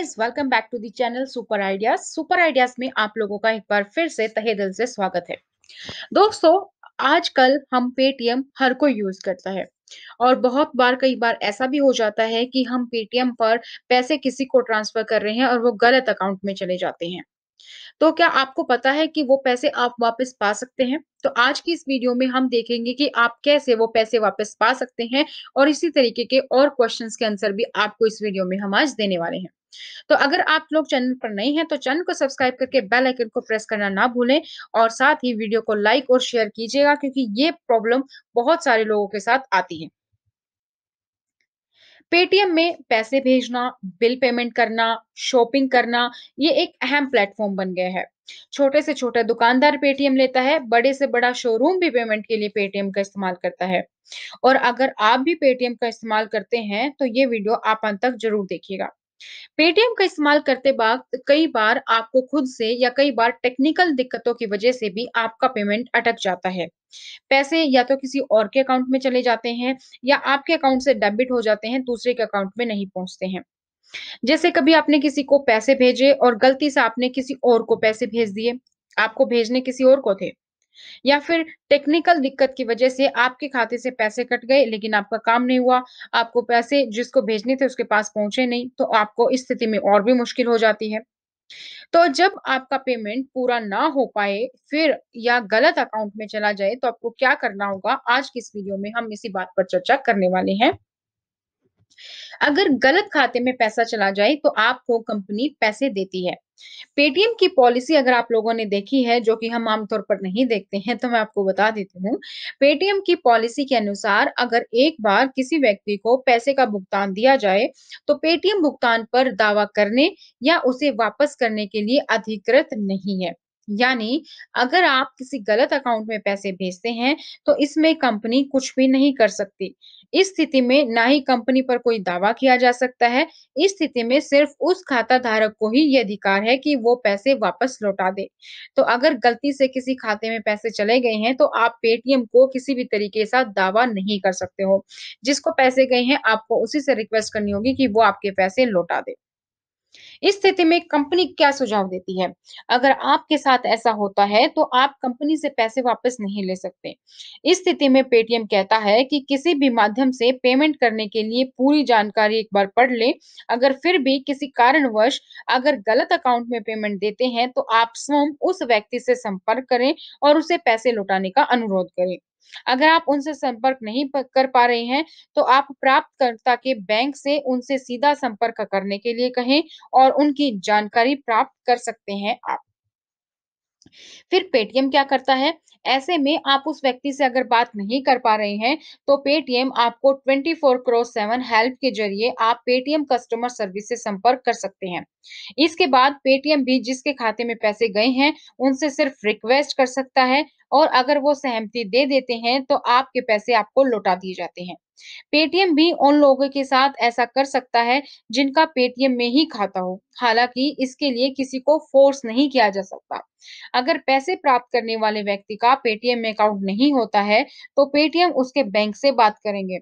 Guys, welcome back to the channel Super Ideas. Super Ideas में आप लोगों का एक बार फिर से तहे दिल से स्वागत है। दोस्तों, आजकल हम पेटीएम हर कोई यूज करता है और बहुत बार कई बार ऐसा भी हो जाता है कि हम पेटीएम पर पैसे किसी को ट्रांसफर कर रहे हैं और वो गलत अकाउंट में चले जाते हैं। तो क्या आपको पता है कि वो पैसे आप वापस पा सकते हैं? तो आज की इस वीडियो में हम देखेंगे कि आप कैसे वो पैसे वापस पा सकते हैं और इसी तरीके के और क्वेश्चंस के आंसर भी आपको इस वीडियो में हम आज देने वाले हैं। तो अगर आप लोग चैनल पर नए हैं तो चैनल को सब्सक्राइब करके बेल आइकन को प्रेस करना ना भूलें और साथ ही वीडियो को लाइक और शेयर कीजिएगा क्योंकि ये प्रॉब्लम बहुत सारे लोगों के साथ आती है। पेटीएम में पैसे भेजना, बिल पेमेंट करना, शॉपिंग करना, ये एक अहम प्लेटफॉर्म बन गया है। छोटे से छोटा दुकानदार पेटीएम लेता है, बड़े से बड़ा शोरूम भी पेमेंट के लिए पेटीएम का इस्तेमाल करता है। और अगर आप भी पेटीएम का इस्तेमाल करते हैं तो ये वीडियो आप अंत तक जरूर देखिएगा। पेटीएम का इस्तेमाल करते वक्त कई बार आपको खुद से या कई बार टेक्निकल दिक्कतों की वजह से भी आपका पेमेंट अटक जाता है। पैसे या तो किसी और के अकाउंट में चले जाते हैं या आपके अकाउंट से डेबिट हो जाते हैं, दूसरे के अकाउंट में नहीं पहुंचते हैं। जैसे कभी आपने किसी को पैसे भेजे और गलती से आपने किसी और को पैसे भेज दिए, आपको भेजने किसी और को थे, या फिर टेक्निकल दिक्कत की वजह से आपके खाते से पैसे कट गए लेकिन आपका काम नहीं हुआ, आपको पैसे जिसको भेजने थे उसके पास पहुंचे नहीं, तो आपको इस स्थिति में और भी मुश्किल हो जाती है। तो जब आपका पेमेंट पूरा ना हो पाए फिर या गलत अकाउंट में चला जाए तो आपको क्या करना होगा, आज की इस वीडियो में हम इसी बात पर चर्चा करने वाले हैं। अगर गलत खाते में पैसा चला जाए तो आपको कंपनी पैसे देती है। पेटीएम की पॉलिसी अगर आप लोगों ने देखी है, जो कि हम आमतौर पर नहीं देखते हैं, तो मैं आपको बता देती हूँ। पेटीएम की पॉलिसी के अनुसार अगर एक बार किसी व्यक्ति को पैसे का भुगतान दिया जाए, तो पेटीएम भुगतान पर दावा करने या उसे वापस करने के लिए अधिकृत नहीं है। यानी अगर आप किसी गलत अकाउंट में पैसे भेजते हैं, तो इसमें कंपनी कुछ भी नहीं कर सकती। इस स्थिति में ना ही कंपनी पर कोई दावा किया जा सकता है। इस स्थिति में सिर्फ उस खाता धारक को ही ये अधिकार है कि वो पैसे वापस लौटा दे। तो अगर गलती से किसी खाते में पैसे चले गए हैं, तो आप पेटीएम को किसी भी तरीके से दावा नहीं कर सकते हो। जिसको पैसे गए हैं, आपको उसी से रिक्वेस्ट करनी होगी कि वो आपके पैसे लौटा दे। इस स्थिति में कंपनी क्या सुझाव देती है? अगर आपके साथ ऐसा होता है, तो आप कंपनी से पैसे वापस नहीं ले सकते। इस स्थिति में पेटीएम कहता है कि किसी भी माध्यम से पेमेंट करने के लिए पूरी जानकारी एक बार पढ़ लें। अगर फिर भी किसी कारणवश अगर गलत अकाउंट में पेमेंट देते हैं, तो आप स्वयं उस व्यक्ति से संपर्क करें और उसे पैसे लौटाने का अनुरोध करें। अगर आप उनसे संपर्क नहीं कर पा रहे हैं, तो आप प्राप्तकर्ता के बैंक से उनसे सीधा संपर्क करने के लिए कहें और उनकी जानकारी प्राप्त कर सकते हैं आप। फिर पेटीएम क्या करता है? ऐसे में आप उस व्यक्ति से अगर बात नहीं कर पा रहे हैं, तो पेटीएम आपको 24/7 हेल्प के ज़रिए आप पेटीएम कस्टमर सर्विस से संपर्क कर सकते हैं। इसके बाद पेटीएम भी जिसके खाते में पैसे गए हैं, उनसे सिर्फ रिक्वेस्ट कर सकता है और अगर वो सहमति दे देते हैं, तो आपके पैसे आपको लौटा दिए जाते हैं। पेटीएम भी उन लोगों के साथ ऐसा कर सकता है, जिनका पेटीएम में ही खाता हो। हालाँकि इसके लिए किसी को फ़ोर्स नहीं किया जा सकता। अगर पैसे प्राप्त करने वाले व्यक्ति का पेटीएम में अकाउंट नहीं होता है, तो पेटीएम उसके बैंक से बात करेंगे।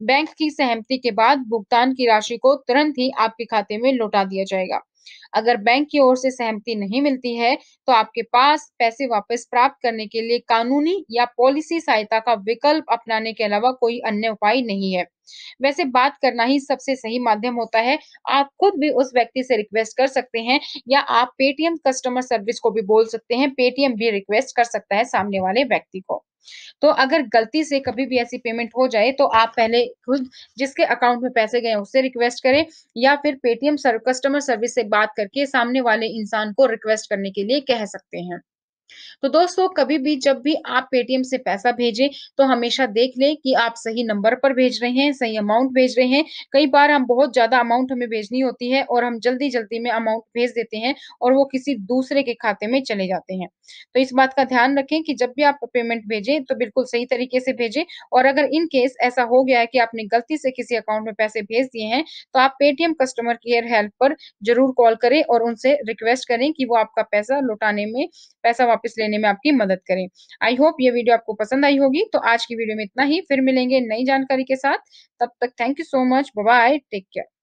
बैंक की सहमति के बाद भुगतान की राशि को तुरंत ही आपके खाते में लौटा दिया जाएगा। अगर बैंक की ओर से सहमति नहीं मिलती है, तो आपके पास पैसे वापस प्राप्त करने के लिए कानूनी या पॉलिसी सहायता का विकल्प अपनाने के अलावा कोई अन्य उपाय नहीं है। वैसे बात करना ही सबसे सही माध्यम होता है। आप खुद भी उस व्यक्ति से रिक्वेस्ट कर सकते हैं या आप पेटीएम कस्टमर सर्विस को भी बोल सकते हैं, पेटीएम भी रिक्वेस्ट कर सकता है सामने वाले व्यक्ति को। तो अगर गलती से कभी भी ऐसी पेमेंट हो जाए, तो आप पहले खुद जिसके अकाउंट में पैसे गए हैं, उससे रिक्वेस्ट करें या फिर पेटीएम कस्टमर सर्विस से बात करके सामने वाले इंसान को रिक्वेस्ट करने के लिए कह सकते हैं। तो दोस्तों, कभी भी जब भी आप पेटीएम से पैसा भेजें, तो हमेशा देख लें कि आप सही नंबर पर भेज रहे हैं, सही अमाउंट भेज रहे हैं। कई बार हम बहुत ज़्यादा अमाउंट हमें भेजनी होती है और हम जल्दी-जल्दी में अमाउंट भेज देते हैं और वो किसी दूसरे के खाते में चले जाते हैं। तो इस बात का ध्यान रखें कि जब भी आप पेमेंट भेजें, तो बिल्कुल सही तरीके से भेजें और अगर इन केस ऐसा हो गया है कि आपने गलती से किसी अकाउंट में पैसे भेज दिए हैं, तो आप पेटीएम कस्टमर केयर हेल्प पर ज़रूर कॉल करें और उनसे रिक्वेस्ट करें कि वो आपका पैसा लौटाने में, पैसा वापस लेने में आपकी मदद करें। आई होप ये वीडियो आपको पसंद आई होगी। तो आज की वीडियो में इतना ही, फिर मिलेंगे नई जानकारी के साथ। तब तक thank you so much. Bye bye, take care.